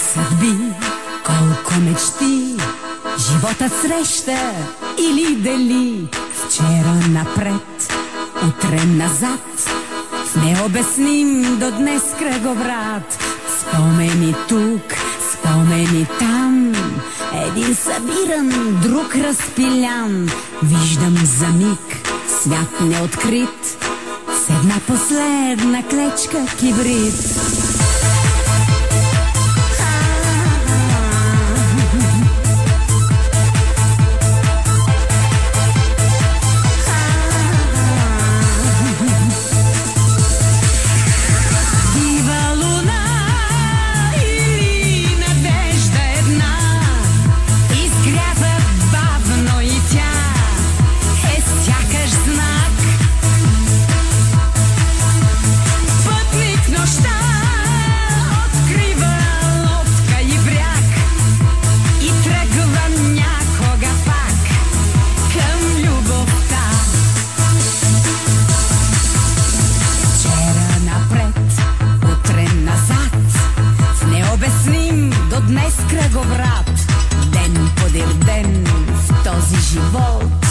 съдби, колко мечти животът среща или дели. Вчера напред, утре назад, в необясним до днес кръговрат. Спомени тук, спомени там, един събиран, друг разпилян. Виждам за миг свят неоткрит, с една последна клечка кибрид. Днес кръговрат, ден подир ден в този живот.